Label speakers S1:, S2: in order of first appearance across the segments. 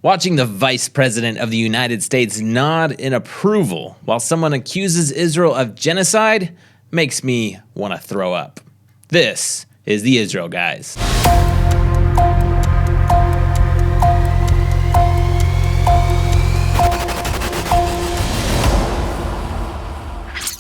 S1: Watching the Vice President of the United States nod in approval while someone accuses Israel of genocide makes me want to throw up. This is the Israel Guys.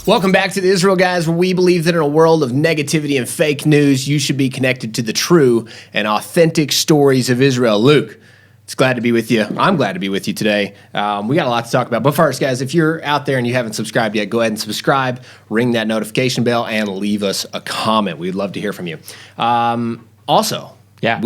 S2: Welcome back to the Israel Guys, where we believe that in a world of negativity and fake news, you should be connected to the true and authentic stories of Israel. Luke, it's glad to be with you. I'm glad to be with you today. We got a lot to talk about. But first, guys, if you're out there and you haven't subscribed yet, go ahead and subscribe, ring that notification bell, and leave us a comment. We'd love to hear from you. We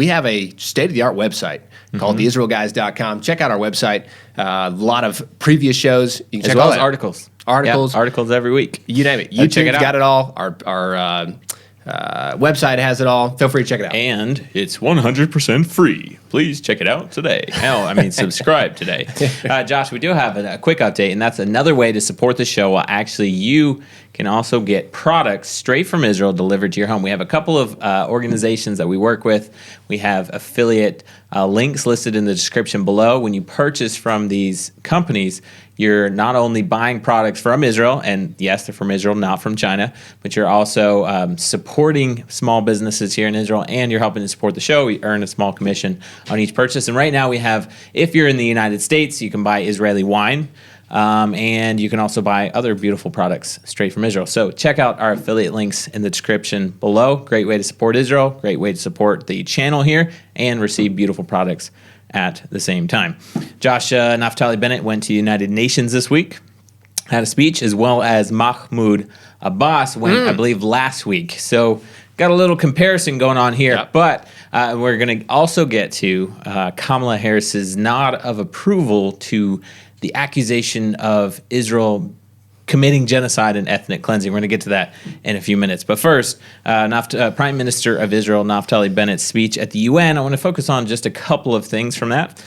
S2: have a state-of-the-art website called theisraelguys.com. Check out our website. A lot of previous shows. You can
S1: as
S2: check
S1: well as articles. Articles every week.
S2: You name it. YouTube's got it all. Our website has it all. Feel free to check it out.
S1: And it's 100% free. Please check it out today. Subscribe today. Josh, we do have a quick update, and that's another way to support the show. Well, actually, you can also get products straight from Israel delivered to your home. We have a couple of organizations that we work with. We have affiliate links listed in the description below. When you purchase from these companies, you're not only buying products from Israel, and yes, they're from Israel, not from China, but you're also supporting small businesses here in Israel, and you're helping to support the show. We earn a small commission on each purchase. And right now we have, if you're in the United States, you can buy Israeli wine, and you can also buy other beautiful products straight from Israel. So check out our affiliate links in the description below. Great way to support Israel, great way to support the channel here, and receive beautiful products at the same time. Josh, Naftali Bennett went to the United Nations this week, had a speech, as well as Mahmoud Abbas went, I believe, last week. So got a little comparison going on here, but we're going to also get to Kamala Harris's nod of approval to the accusation of Israel committing genocide and ethnic cleansing. We're going to get to that in a few minutes. But first, Prime Minister of Israel, Naftali Bennett's speech at the UN. I want to focus on just a couple of things from that.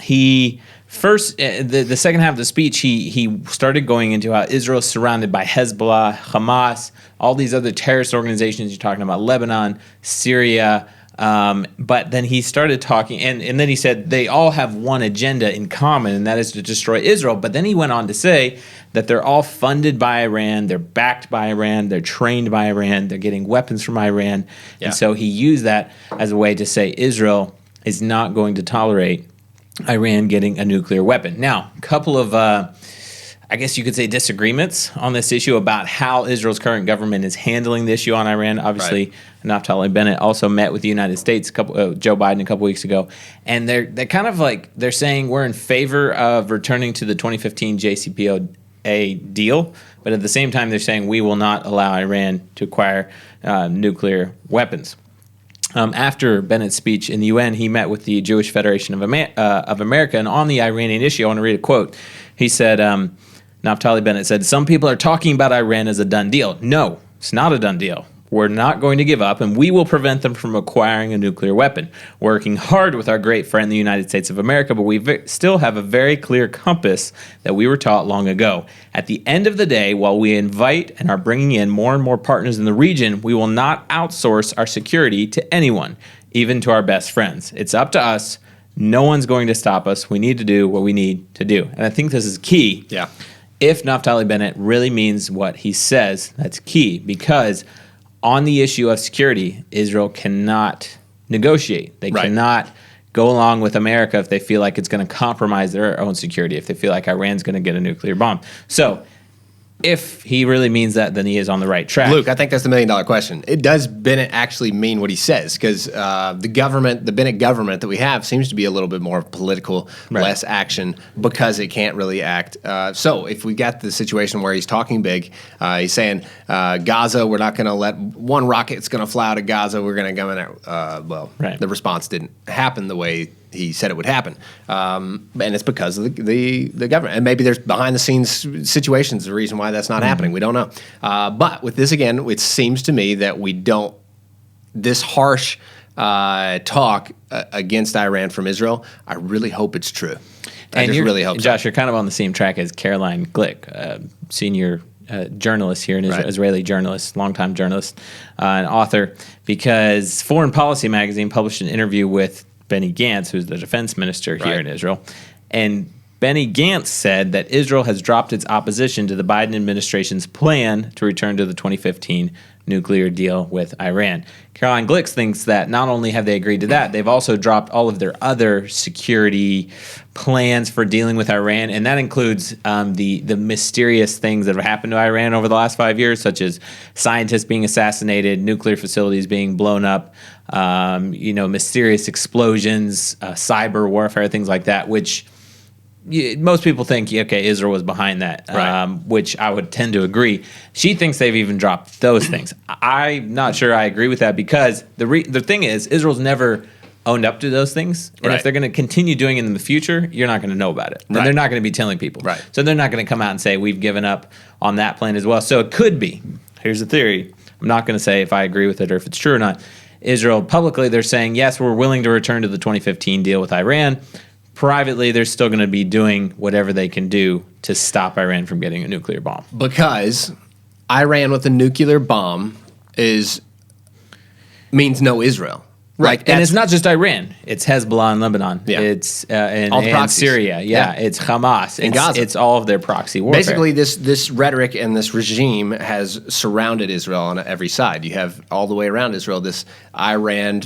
S1: He first, the second half of the speech, he started going into how Israel is surrounded by Hezbollah, Hamas, all these other terrorist organizations. You're talking about Lebanon, Syria. But then he started talking, and then he said they all have one agenda in common, and that is to destroy Israel. But then he went on to say that they're all funded by Iran, they're backed by Iran, they're trained by Iran, they're getting weapons from Iran. And so he used that as a way to say Israel is not going to tolerate Iran getting a nuclear weapon. Now, a couple of I guess you could say disagreements on this issue about how Israel's current government is handling the issue on Iran. Obviously, Naftali Bennett also met with the United States, Joe Biden, a couple weeks ago, and they're kind of like, they're saying we're in favor of returning to the 2015 JCPOA deal, but at the same time they're saying we will not allow Iran to acquire nuclear weapons. After Bennett's speech in the UN, he met with the Jewish Federation of America, and on the Iranian issue, I want to read a quote. He said, Naftali Bennett said, "Some people are talking about Iran as a done deal. No, it's not a done deal. We're not going to give up, and we will prevent them from acquiring a nuclear weapon. Working hard with our great friend, the United States of America, but we still have a very clear compass that we were taught long ago. At the end of the day, while we invite and are bringing in more and more partners in the region, we will not outsource our security to anyone, even to our best friends. It's up to us. No one's going to stop us. We need to do what we need to do." And I think this is key.
S2: Yeah.
S1: If Naftali Bennett really means what he says, that's key, because on the issue of security, Israel cannot negotiate. They cannot go along with America if they feel like it's going to compromise their own security, if they feel like Iran's going to get a nuclear bomb. So if he really means that, then he is on the right track.
S2: Luke, I think that's the million-dollar question. Does Bennett actually mean what he says? Because the Bennett government that we have seems to be a little bit more political, less action, because it can't really act. So if we got the situation where he's talking big, he's saying, Gaza, we're not going to let one rocket's going to fly out of Gaza. We're going to go in there. The response didn't happen the way he said it would happen, and it's because of the government. And maybe there's behind-the-scenes situations, the reason why that's not happening. We don't know. But with this, again, it seems to me that we don't – this harsh talk against Iran from Israel, I really hope it's true. I just really hope so.
S1: Josh, you're kind of on the same track as Caroline Glick, senior journalist here, an Israeli journalist, longtime journalist, and author, because Foreign Policy magazine published an interview with Benny Gantz, who's the defense minister here
S2: Right.
S1: in Israel. And Benny Gantz said that Israel has dropped its opposition to the Biden administration's plan to return to the 2015 nuclear deal with Iran. Caroline Glick thinks that not only have they agreed to that, they've also dropped all of their other security plans for dealing with Iran, and that includes the mysterious things that have happened to Iran over the last 5 years, such as scientists being assassinated, nuclear facilities being blown up, mysterious explosions, cyber warfare, things like that, which most people think, okay, Israel was behind that,
S2: Right.
S1: which I would tend to agree. She thinks they've even dropped those things. I'm not sure I agree with that because the thing is, Israel's never owned up to those things. And
S2: Right.
S1: if they're going to continue doing it in the future, you're not going to know about it. And
S2: Right.
S1: they're not going to be telling people.
S2: Right.
S1: So they're not going to come out and say, we've given up on that plan as well. So it could be, here's the theory. I'm not going to say if I agree with it or if it's true or not. Israel, publicly, they're saying, yes, we're willing to return to the 2015 deal with Iran. Privately, they're still going to be doing whatever they can do to stop Iran from getting a nuclear bomb.
S2: Because Iran with a nuclear bomb means no Israel.
S1: Right.
S2: Like
S1: And it's not just Iran. It's Hezbollah in Lebanon.
S2: Yeah.
S1: It's and
S2: All the proxies.
S1: Syria. Yeah. It's Hamas.
S2: And Gaza.
S1: It's all of their proxy warfare.
S2: Basically, this rhetoric and this regime has surrounded Israel on every side. You have all the way around Israel. This Iran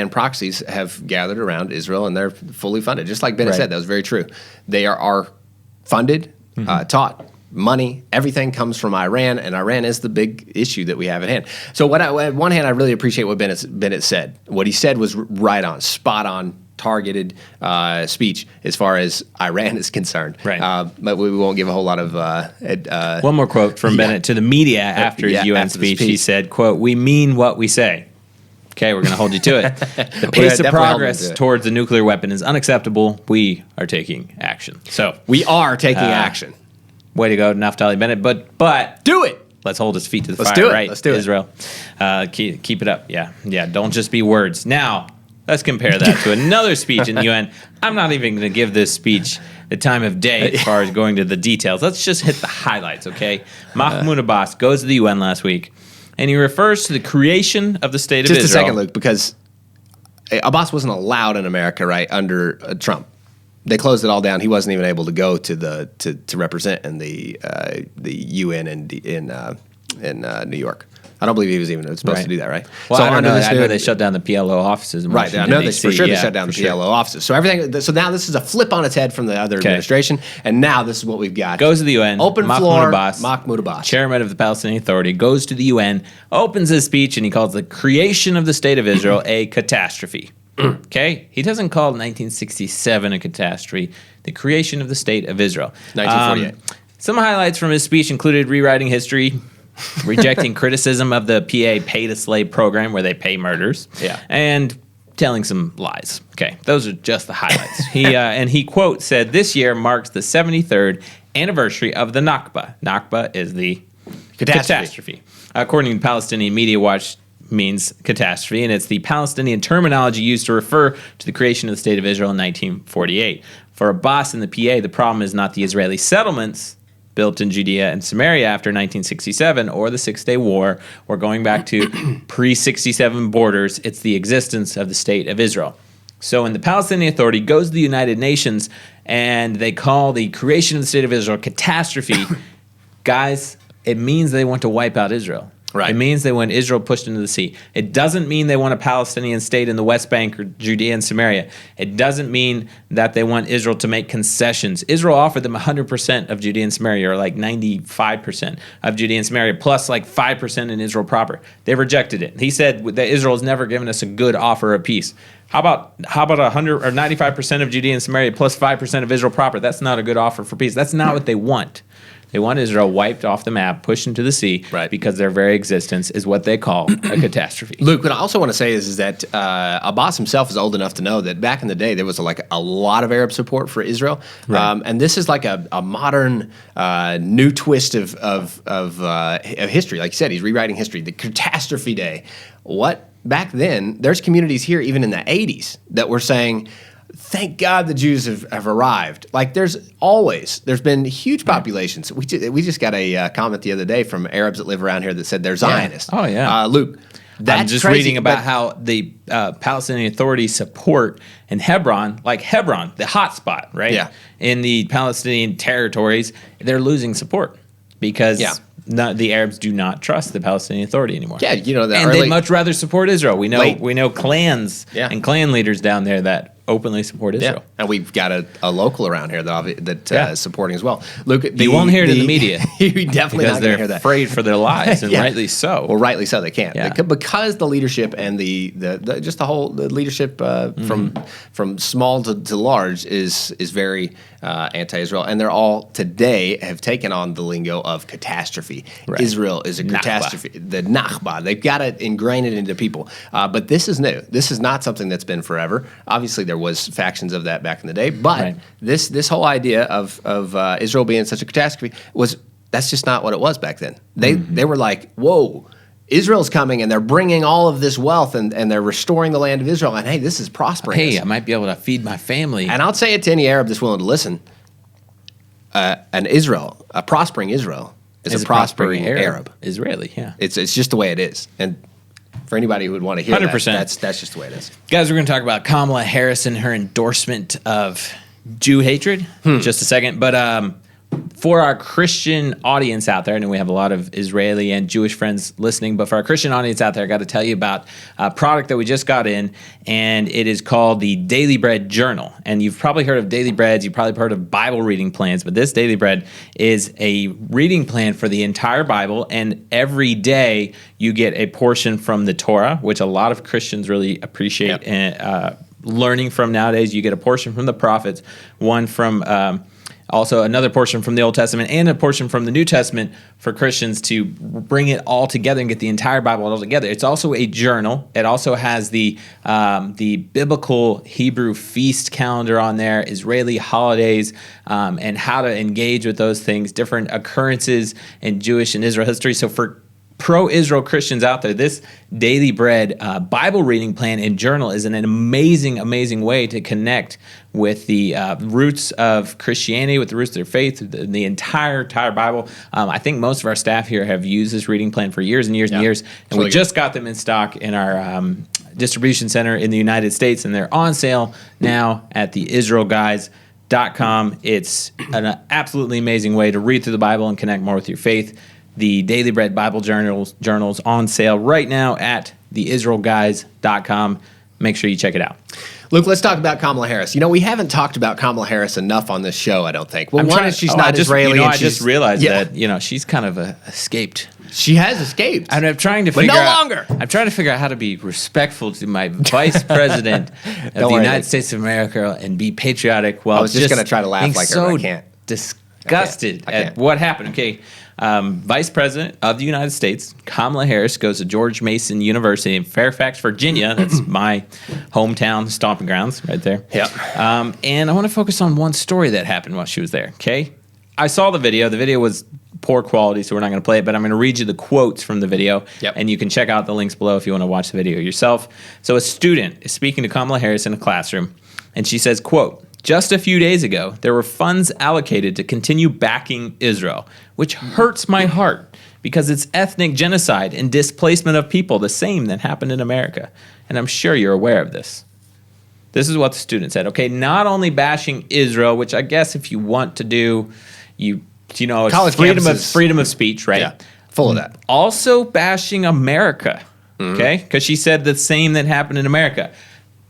S2: proxies have gathered around Israel, and they're fully funded. Just like Bennett
S1: Right.
S2: said, that was very true. They are funded, taught. Money, everything comes from Iran, and Iran is the big issue that we have at hand. So, at one hand, I really appreciate what Bennett said. What he said was right on, spot on, targeted speech as far as Iran is concerned.
S1: Right.
S2: But we won't give a whole lot of.
S1: One more quote from Bennett to the media after his UN
S2: after the
S1: speech. He said, quote, "We mean what we say." Okay, we're going to hold you to it. The pace of
S2: definitely hold
S1: progress
S2: you to it.
S1: towards a nuclear weapon is unacceptable. We are taking action. So,
S2: We are taking action.
S1: way to go, Naftali Bennett. But
S2: Do it.
S1: let's hold his feet to the
S2: Let's
S1: fire,
S2: do it.
S1: right?
S2: Let's do it.
S1: Israel. Keep it up. Yeah. Don't just be words. Now, let's compare that to another speech in the UN. I'm not even going to give this speech the time of day as far as going to the details. Let's just hit the highlights, okay? Mahmoud Abbas goes to the UN last week, and he refers to the creation of the state of
S2: Just
S1: Israel.
S2: a second, Luke, because Abbas wasn't allowed in America, right, under Trump. They closed it all down. He wasn't even able to go to to represent in the UN in New York. I don't believe he was even supposed to do that, right?
S1: Well, I don't know.
S2: under this
S1: I know
S2: new-
S1: they shut down the PLO offices in
S2: Right, I
S1: Washington,
S2: know they
S1: DC.
S2: for sure they
S1: Yeah,
S2: shut down
S1: for
S2: the
S1: sure.
S2: PLO offices. So everything. So now this is a flip on its head from the other administration, and now this is what we've got.
S1: Goes to the UN.
S2: Open
S1: Mahmoud
S2: floor.
S1: Abbas,
S2: Mahmoud Abbas.
S1: chairman of the Palestinian Authority, goes to the UN, opens his speech, and he calls the creation of the state of Israel a catastrophe. Okay? He doesn't call 1967 a catastrophe, the creation of the state of Israel.
S2: 1948.
S1: Some highlights from his speech included rewriting history, rejecting criticism of the PA pay-to-slave program where they pay murders,
S2: Yeah.
S1: and telling some lies. Okay, those are just the highlights. He quote said, "This year marks the 73rd anniversary of the Nakba." Nakba is the catastrophe. According to Palestinian Media Watch, means catastrophe, and it's the Palestinian terminology used to refer to the creation of the state of Israel in 1948. For Abbas and the PA, the problem is not the Israeli settlements built in Judea and Samaria after 1967 or the Six-Day War or going back to pre-67 borders. It's the existence of the state of Israel. So when the Palestinian Authority goes to the United Nations and they call the creation of the state of Israel a catastrophe, guys, it means they want to wipe out Israel.
S2: Right.
S1: It means they want Israel pushed into the sea. It doesn't mean they want a Palestinian state in the West Bank or Judea and Samaria. It doesn't mean that they want Israel to make concessions. Israel offered them 100% of Judea and Samaria, or like 95% of Judea and Samaria, plus like 5% in Israel proper. They rejected it. He said that Israel has never given us a good offer of peace. How about 100 or 95% of Judea and Samaria plus 5% of Israel proper? That's not a good offer for peace. That's not what they want. They want Israel wiped off the map, pushed into the sea,
S2: Right.
S1: because their very existence is what they call a catastrophe.
S2: Luke, what I also want to say is that Abbas himself is old enough to know that back in the day there was like a lot of Arab support for Israel,
S1: Right.
S2: and this is like a modern new twist of history. Like you said, he's rewriting history. The catastrophe day. What back then? There's communities here, even in the '80s, that were saying, "Thank God the Jews have arrived." Like there's been huge populations. We just got a comment the other day from Arabs that live around here that said they're Zionists.
S1: Oh, yeah.
S2: Luke.
S1: I'm just
S2: crazy,
S1: reading about how the Palestinian Authority support in Hebron, like Hebron, the hot spot, right?
S2: Yeah.
S1: In the Palestinian territories, they're losing support because the Arabs do not trust the Palestinian Authority anymore.
S2: Yeah,
S1: and they'd much rather support Israel. We know clans and clan leaders down there that openly support Israel.
S2: Yeah. And we've got a local around here that is supporting as well. Luke,
S1: you won't hear it in the media.
S2: You definitely
S1: because
S2: not
S1: they're
S2: hear that.
S1: afraid for their lives, and rightly so.
S2: Well, rightly so, they can't.
S1: Yeah.
S2: Because the leadership and the just the whole leadership from small to large is very anti-Israel, and they're all today have taken on the lingo of catastrophe. Right. Israel is a catastrophe. The Nakba. They've got to ingrain it into people. But this is new. This is not something that's been forever. Obviously, there was factions of that back in the day, but this whole idea of Israel being such a catastrophe that's just not what it was back then. They were like, whoa, Israel's coming and they're bringing all of this wealth and they're restoring the land of Israel, and hey, this is prospering.
S1: Hey, I might be able to feed my family.
S2: And I'll say it to any Arab that's willing to listen. A prospering Israel is a prospering Arab.
S1: Israeli, yeah.
S2: It's just the way it is. And for anybody who would want to hear
S1: 100%.
S2: That's just the way it is.
S1: Guys, we're going to talk about Kamala Harris and her endorsement of Jew hatred in just a second. But for our Christian audience out there, I know we have a lot of Israeli and Jewish friends listening, but for our Christian audience out there, I got to tell you about a product that we just got in, and it is called the Daily Bread Journal. And you've probably heard of Daily Breads, you've probably heard of Bible reading plans, but this Daily Bread is a reading plan for the entire Bible, and every day you get a portion from the Torah, which a lot of Christians really appreciate and learning from nowadays. You get a portion from the prophets, one from also another portion from the Old Testament, and a portion from the New Testament for Christians to bring it all together and get the entire Bible all together. It's also a journal. It also has the biblical Hebrew feast calendar on there, Israeli holidays, and how to engage with those things, different occurrences in Jewish and Israel history. So for pro-Israel Christians out there, this Daily Bread Bible reading plan and journal is an amazing, amazing way to connect with the roots of Christianity, with the roots of their faith, the entire Bible. I think most of our staff here have used this reading plan for years and years and years, and we just got them in stock in our distribution center in the United States, and they're on sale now at the IsraelGuys.com. It's an absolutely amazing way to read through the Bible and connect more with your faith. The Daily Bread Bible journals on sale right now at theisraelguys.com. Make sure you check it out.
S2: Luke, let's talk about Kamala Harris. We haven't talked about Kamala Harris enough on this show, I don't think. Well, she's not Israeli.
S1: I just realized that, she's kind of escaped.
S2: She has escaped.
S1: And I'm trying to figure out how to be respectful to my vice president of the United States of America and be patriotic while
S2: I was just going to try to laugh like her, but I can't.
S1: Disgusted at what happened. Okay. Vice President of the United States, Kamala Harris, goes to George Mason University in Fairfax, Virginia. That's my hometown stomping grounds right there.
S2: Yep.
S1: And I want to focus on one story that happened while she was there, okay? I saw the video. The video was poor quality, so we're not going to play it, but I'm going to read you the quotes from the video, and you can check out the links below if you want to watch the video yourself. So a student is speaking to Kamala Harris in a classroom, and she says, quote, "Just a few days ago, there were funds allocated to continue backing Israel, which hurts my heart because it's ethnic genocide and displacement of people, the same that happened in America. And I'm sure you're aware of this." This is what the student said. Okay, not only bashing Israel, which I guess if you want to do, it's freedom of speech, right?
S2: Yeah, full of that.
S1: Also bashing America, okay? Because she said the same that happened in America.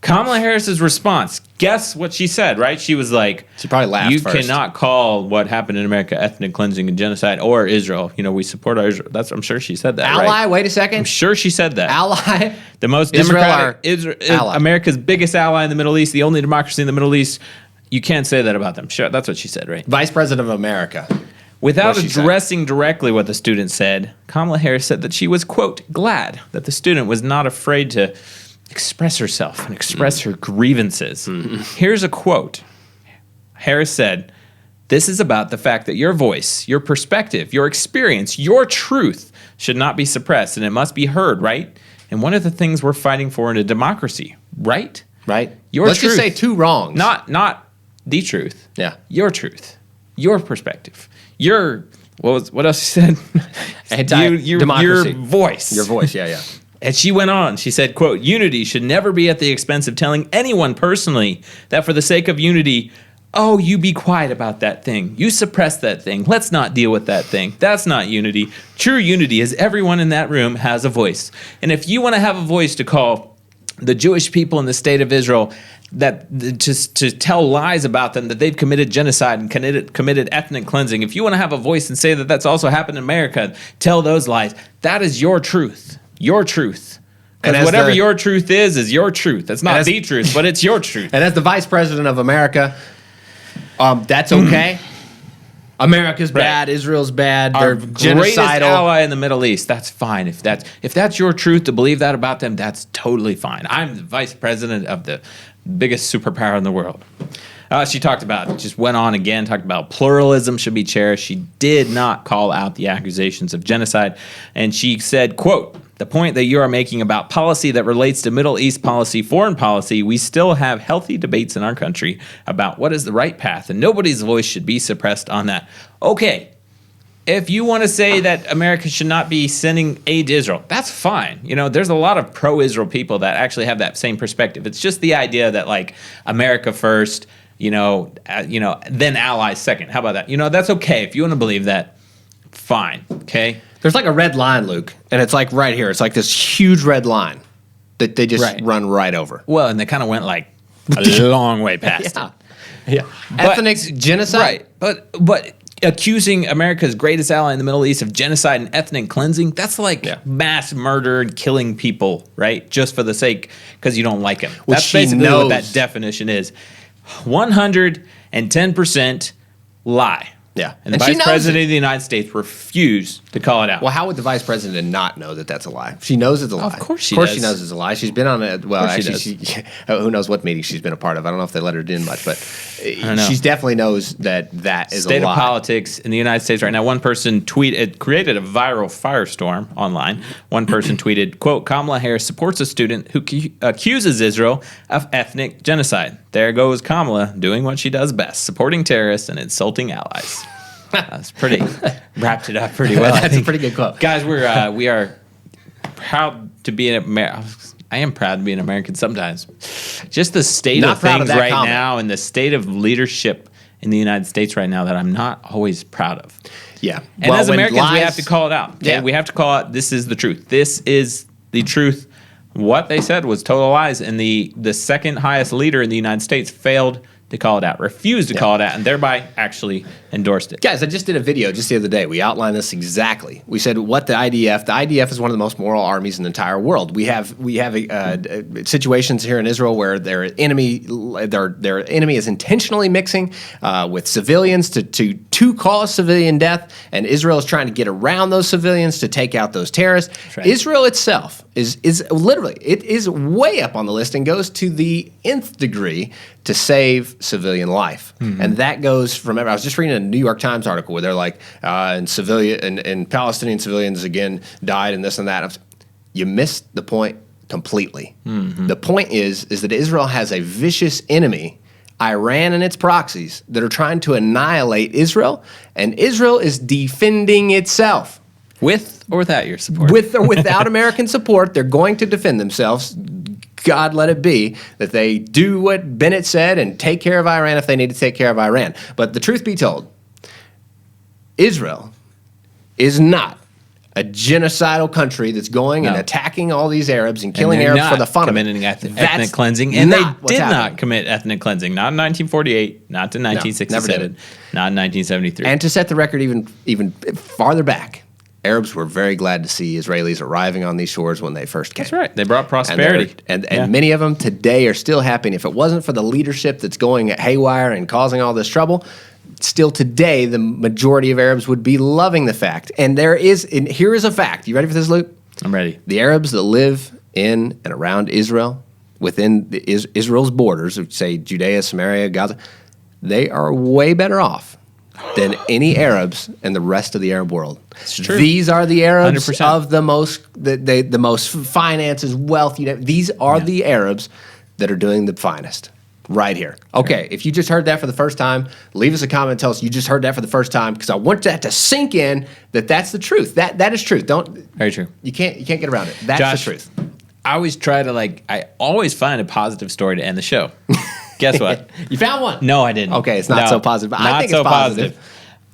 S1: Kamala Harris's response, guess what she said, right? She was like,
S2: she probably laughed
S1: you
S2: first.
S1: Cannot call what happened in America ethnic cleansing and genocide or Israel. We support our Israel. I'm sure she said that,
S2: ally,
S1: right?
S2: Wait a second.
S1: I'm sure she said that.
S2: Ally.
S1: The most
S2: Israel
S1: democratic, America's biggest ally in the Middle East, the only democracy in the Middle East. You can't say that about them. Sure, that's what she said, right?
S2: Vice President of America.
S1: Without addressing directly what the student said, Kamala Harris said that she was, quote, glad that the student was not afraid to express herself and express her grievances. Here's a quote. Harris said, "This is about the fact that your voice, your perspective, your experience, your truth should not be suppressed and it must be heard, right? And one of the things we're fighting for in a democracy, right?
S2: Right.
S1: Let's
S2: just say two wrongs.
S1: Not the truth.
S2: Yeah.
S1: Your truth. Your perspective. What else you said?
S2: Democracy.
S1: Your voice.
S2: Your voice, yeah.
S1: And she went on. She said, quote, unity should never be at the expense of telling anyone personally that for the sake of unity, oh, you be quiet about that thing. You suppress that thing. Let's not deal with that thing. That's not unity. True unity is everyone in that room has a voice. And if you want to have a voice to call the Jewish people in the state of Israel that to tell lies about them, that they've committed genocide and committed ethnic cleansing, if you want to have a voice and say that that's also happened in America, tell those lies. That is your truth. Your truth. Because whatever your truth is your truth. It's not the truth, but it's your truth.
S2: And as the vice president of America, that's okay. America's bad. Israel's bad. They're genocidal.
S1: Greatest ally in the Middle East. That's fine. If that's your truth to believe that about them, that's totally fine. I'm the vice president of the biggest superpower in the world. She talked about pluralism should be cherished. She did not call out the accusations of genocide. And she said, quote, the point that you are making about policy that relates to Middle East policy, foreign policy, we still have healthy debates in our country about what is the right path, and nobody's voice should be suppressed on that. Okay, if you want to say that America should not be sending aid to Israel, that's fine. You know, there's a lot of pro-Israel people that actually have that same perspective. It's just the idea that, like, America first, then allies second. How about that? That's okay. If you want to believe that, fine, okay?
S2: There's like a red line, Luke, and it's like right here. It's like this huge red line that they just run right over.
S1: Well, and they kind of went like a long way past it.
S2: Yeah. Ethnic genocide?
S1: Right. But accusing America's greatest ally in the Middle East of genocide and ethnic cleansing, that's like mass murder and killing people, right? Just for the sake, because you don't like him. That's basically what that definition is. 110% lie.
S2: Yeah.
S1: And the vice president of the United States refused to call it out.
S2: Well, how would the vice president not know that that's a lie? She knows it's a lie.
S1: Of course she does.
S2: She knows it's a lie. She's been on it. Well, actually, who knows what meeting she's been a part of. I don't know if they let her in much, but she definitely knows that is a lie.
S1: State of politics in the United States right now. One person created a viral firestorm online. One person tweeted, quote, Kamala Harris supports a student who accuses Israel of ethnic genocide. There goes Kamala doing what she does best, supporting terrorists and insulting allies. That's pretty, wrapped it up pretty well.
S2: That's a pretty good quote.
S1: Guys, we are proud to be an American. I am proud to be an American sometimes. Just the state of things right now and the state of leadership in the United States right now that I'm not always proud of.
S2: Yeah.
S1: And as Americans, we have to call it out. Okay? Yeah. We have to call out, this is the truth. This is the truth. What they said was total lies, and the second highest leader in the United States failed to call it out, refused to call it out, and thereby actually endorsed it.
S2: Guys, I just did a video just the other day. We outlined this exactly. We said what the IDF is one of the most moral armies in the entire world. We have situations here in Israel where their enemy is intentionally mixing with civilians to cause civilian death, and Israel is trying to get around those civilians to take out those terrorists. Right. Israel itself is literally, it is way up on the list and goes to the nth degree to save civilian life. Mm-hmm. And that goes from, I was just reading a New York Times article where they're like, and Palestinian civilians again died and this and that. You missed the point completely. Mm-hmm. The point is that Israel has a vicious enemy, Iran and its proxies, that are trying to annihilate Israel, and Israel is defending itself.
S1: With or without your support?
S2: With or without American support, they're going to defend themselves. God let it be that they do what Bennett said and take care of Iran if they need to take care of Iran. But the truth be told, Israel is not a genocidal country that's going and attacking all these Arabs and killing Arabs for the fun of it.
S1: Committing ethnic cleansing, and they did not commit ethnic cleansing. Not in 1948, not in 1967, not in 1973.
S2: And to set the record even farther back, Arabs were very glad to see Israelis arriving on these shores when they first came.
S1: That's right. They brought prosperity.
S2: And many of them today are still happy. And if it wasn't for the leadership that's going haywire and causing all this trouble, still today the majority of Arabs would be loving the fact. And here is a fact. You ready for this, Luke?
S1: I'm ready.
S2: The Arabs that live in and around Israel, within Israel's borders, say Judea, Samaria, Gaza, they are way better off than any Arabs in the rest of the Arab world.
S1: It's true.
S2: These are the Arabs
S1: 100%.
S2: of the most finances, wealth. These are the Arabs that are doing the finest. right here. Okay, if you just heard that for the first time, leave us a comment and tell us you just heard that for the first time, because I want that to sink in that that's the truth. That is truth.
S1: Very true.
S2: You can't get around it. That's
S1: Josh,
S2: the truth.
S1: I always try to I always find a positive story to end the show. Guess what?
S2: You found one?
S1: No, I didn't.
S2: Okay, it's not so positive. But I think it's positive.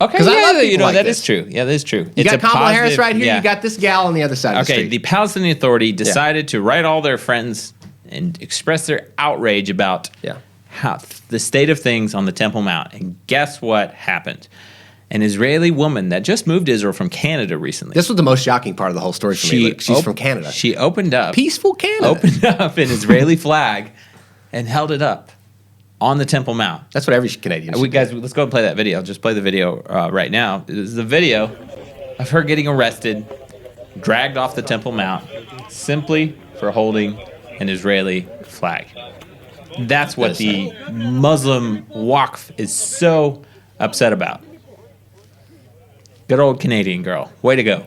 S1: Okay,
S2: 'Cause I love people like
S1: that
S2: this.
S1: is true. Yeah, that is true.
S2: You got Kamala Harris right here. You got this gal on the other side of the
S1: Okay,
S2: street.
S1: the Palestinian Authority decided to write all their friends and express their outrage about how the state of things on the Temple Mount. And guess what happened? An Israeli woman that just moved to Israel from Canada recently.
S2: This was the most shocking part of the whole story for me. Like, she's from Canada.
S1: She opened up.
S2: Peaceful Canada.
S1: Opened up an Israeli flag and held it up on the Temple Mount.
S2: That's what every Canadian should do.
S1: Guys, let's go and play that video. Just play the video right now. This is the video of her getting arrested, dragged off the Temple Mount, simply for holding an Israeli flag. That's what the Muslim Waqf is so upset about. Good old Canadian girl. Way to go.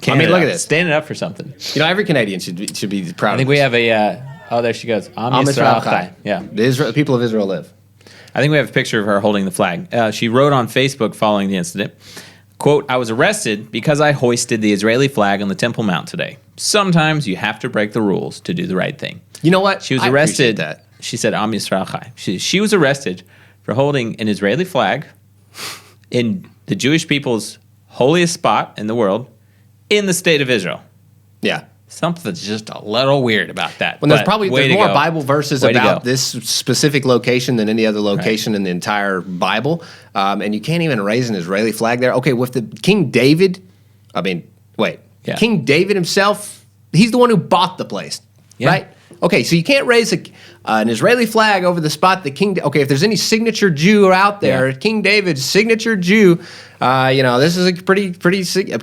S1: Canada,
S2: I mean, look at this.
S1: Standing up for something.
S2: You know, every Canadian should be proud of
S1: I think we have a... oh, there she goes. Am Yisrael Chai. Yeah.
S2: The people of Israel live.
S1: I think we have a picture of her holding the flag. She wrote on Facebook following the incident, quote, "I was arrested because I hoisted the Israeli flag on the Temple Mount today. Sometimes you have to break the rules to do the right thing."
S2: You know what?
S1: She was arrested. That. She said, Am Yisrael Chai. She was arrested for holding an Israeli flag in the Jewish people's holiest spot in the world in the state of Israel.
S2: Yeah.
S1: Something's just a little weird about that.
S2: Well, there's more Bible verses about this specific location than any other location in the entire Bible. And you can't even raise an Israeli flag there. Okay, with the King David, King David himself, he's the one who bought the place, right? Okay, so you can't raise an Israeli flag over the spot that King... Okay, if there's any signature Jew out there, King David's signature Jew, this is a pretty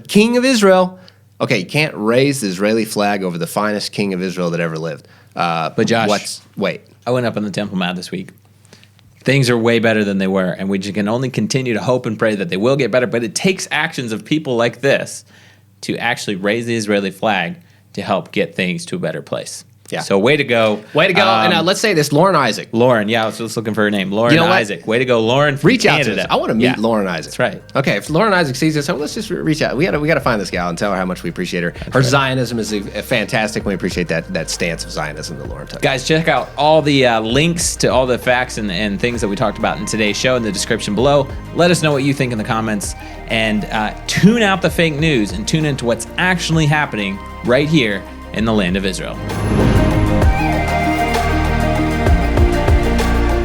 S2: king of Israel. Okay, you can't raise the Israeli flag over the finest king of Israel that ever lived.
S1: But Josh, I went up on the Temple Mount this week. Things are way better than they were, and we can only continue to hope and pray that they will get better. But it takes actions of people like this to actually raise the Israeli flag to help get things to a better place. Yeah. So way to go.
S2: Way to go. And let's say this, Lauren Isaac.
S1: Lauren, I was just looking for her name. Lauren Isaac. Way to go, Lauren from
S2: Reach out
S1: Canada.
S2: to us. I want to meet Lauren Isaac.
S1: That's right.
S2: Okay, if Lauren Isaac sees this, let's just reach out. We got to find this gal and tell her how much we appreciate her. Her Zionism is fantastic. We appreciate that stance of Zionism that Lauren took.
S1: Guys, check out all the links to all the facts and things that we talked about in today's show in the description below. Let us know what you think in the comments. And tune out the fake news and tune into what's actually happening right here in the land of Israel.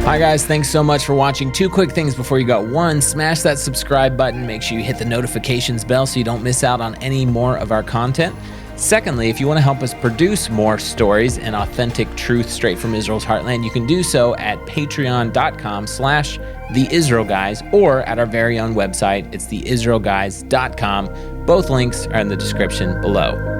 S1: Hi guys, thanks so much for watching. 2 quick things before you go. 1, smash that subscribe button. Make sure you hit the notifications bell so you don't miss out on any more of our content. Secondly, if you want to help us produce more stories and authentic truth straight from Israel's heartland, you can do so at patreon.com/theisraelguys or at our very own website. It's theisraelguys.com. Both links are in the description below.